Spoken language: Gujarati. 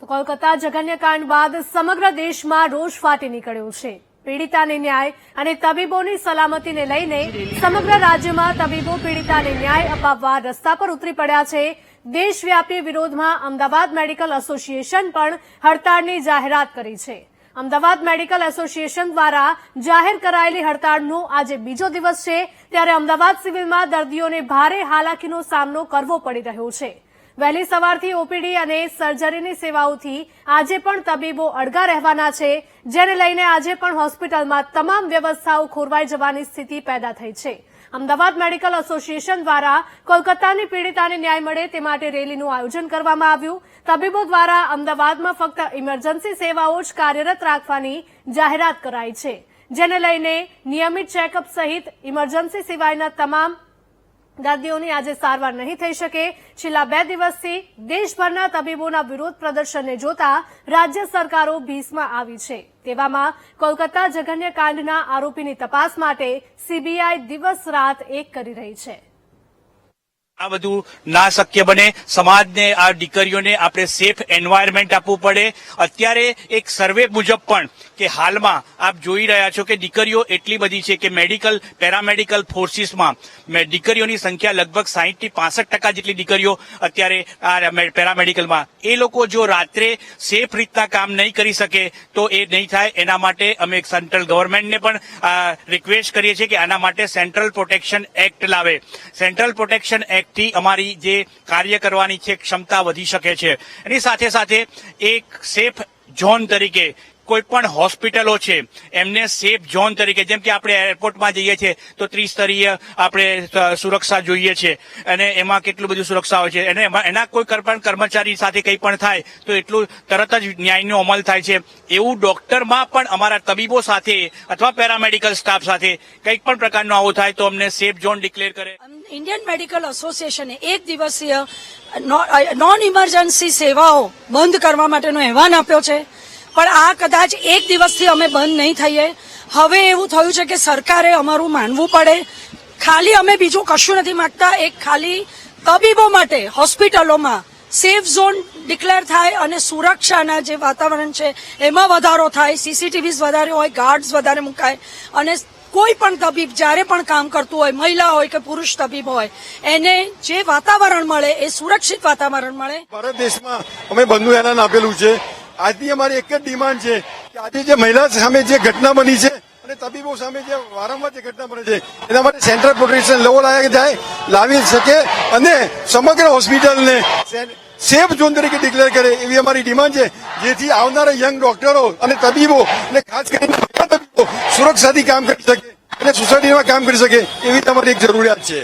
કોલકાતા જઘન્યકાંડ બાદ સમગ્ર દેશમાં રોષ ફાટી નીકળ્યો છે। પીડિતાને ન્યાય અને તબીબોની સલામતીને લઈને સમગ્ર રાજ્યમાં તબીબો પીડિતાને ન્યાય અપાવવા રસ્તા પર ઉતરી પડ્યા છે। દેશવ્યાપી વિરોધમાં અમદાવાદ મેડિકલ એસોસિએશન પણ હડતાળની જાહેરાત કરી છે। અમદાવાદ મેડિકલ એસોસિએશન દ્વારા જાહેર કરાયેલી હડતાળનો આજે બીજો દિવસ છે, ત્યારે અમદાવાદ સિવિલમાં દર્દીઓને ભારે હાલાકીનો સામનો કરવો પડી રહ્યો છે। વહેલી સવારથી ઓપીડી અને સર્જરીની સેવાઓથી આજે પણ તબીબો અડગા રહેવાના છે, જેને લઈને આજે પણ હોસ્પિટલમાં તમામ વ્યવસ્થાઓ ખોરવાઈ જવાની સ્થિતિ પેદા થઈ છે। અમદાવાદ મેડિકલ એસોસિએશન દ્વારા કોલકાતાની પીડિતાને ન્યાય મળે તે માટે રેલીનું આયોજન કરવામાં આવ્યું। તબીબો દ્વારા અમદાવાદમાં ફક્ત ઇમરજન્સી સેવાઓ જ કાર્યરત રાખવાની જાહેરાત કરાઈ છે, જેને લઈને નિયમિત ચેકઅપ સહિત ઇમરજન્સી સિવાયના તમામ દર્દીઓની આજે સારવાર નહીં થઈ શકે। છેલ્લા 2 દિવસથી દેશભરના તબીબોના વિરોધ પ્રદર્શનને જોતા રાજ્ય સરકારો ભીસમાં આવી છે। તેવામાં કોલકાતા જઘન્યકાંડના આરોપીની તપાસ માટે સીબીઆઈ દિવસ રાત એક કરી રહી છે। આ બધું ના શક્ય બને, સમાજને આ દીકરીઓને આપણે સેફ એન્વાયરમેન્ટ આપવું પડે। અત્યારે એક સર્વે મુજબ પણ કે હાલમાં આપ જોઈ રહ્યા છો કે દીકરીઓ એટલી બધી છે કે મેડિકલ પેરામેડિકલ ફોર્સિસમાં દીકરીઓની સંખ્યા લગભગ 60 થી 65% જેટલી દીકરીઓ અત્યારે આ પેરામેડિકલમાં। એ લોકો જો રાત્રે સેફ રીતના કામ નહીં કરી શકે તો એ નહીં થાય। એના માટે અમે સેન્ટ્રલ ગવર્મેન્ટને પણ રિક્વેસ્ટ કરીએ છીએ કે આના માટે સેન્ટ્રલ પ્રોટેક્શન એક્ટ લાવે। સેન્ટ્રલ પ્રોટેક્શન એક્ટ થી અમારી જે કાર્ય કરવાની છે ક્ષમતા વધી શકે છે। એની સાથે સાથે એક સેફ ઝોન તરીકે કોઈ પણ હોસ્પિટલો છે એમને સેફ ઝોન તરીકે, જેમ કે આપણે એરપોર્ટમાં જઈએ છીએ તો ત્રિસ્તરીય આપણે સુરક્ષા જોઈએ છે અને એમાં કેટલું બધું સુરક્ષા હોય છે, અને એના કોઈ પણ કર્મચારી સાથે કંઈ પણ થાય તો એટલું તરત જ ન્યાયનો અમલ થાય છે। એવું ડોક્ટરમાં પણ અમારા તબીબો સાથે અથવા પેરામેડિકલ સ્ટાફ સાથે કંઈક પણ પ્રકારનો આવો થાય તો અમને સેફ ઝોન ડિક્લેર કરે। ઇન્ડિયન મેડિકલ એસોસિએશને એક દિવસીય નોન ઇમરજન્સી સેવાઓ બંધ કરવા માટેનો અહેવાન આપ્યો છે, પણ આ કદાચ એક દિવસથી અમે બંધ નહીં થઈએ। હવે એવું થયું છે કે સરકારે અમારું માનવું પડે। ખાલી અમે બીજું કશું નથી માંગતા, એક ખાલી તબીબો માટે હોસ્પિટલોમાં સેફ ઝોન ડિક્લેર થાય અને સુરક્ષાના જે વાતાવરણ છે એમાં વધારો થાય, સીસીટીવી વધારે હોય, ગાર્ડ્સ વધારે મુકાય અને કોઈ પણ તબીબ જ્યારે પણ કામ કરતું હોય, મહિલા હોય કે પુરુષ તબીબ હોય, એને જે વાતાવરણ મળે એ સુરક્ષિત વાતાવરણ મળે। ભારત દેશમાં અમે બંધનું એલાન આપેલું છે। આજની અમારી એક જ ડિમાન્ડ છે કે આજે જે મહિલા સામે જે ઘટના બની છે અને તબીબો સામે જે વારંવાર જે ઘટના બને છે એના માટે સેન્ટ્રલ પ્રોટેક્શન લાવી શકે અને સમગ્ર હોસ્પિટલને સેફ ઝોન તરીકે ડિક્લેર કરે એવી અમારી ડિમાન્ડ છે, જેથી આવનારા યંગ ડોક્ટરો અને તબીબો અને ખાસ કરીને તબીબો સુરક્ષાથી કામ કરી શકે અને સોસાયટીમાં કામ કરી શકે એવી તમારી એક જરૂરિયાત છે।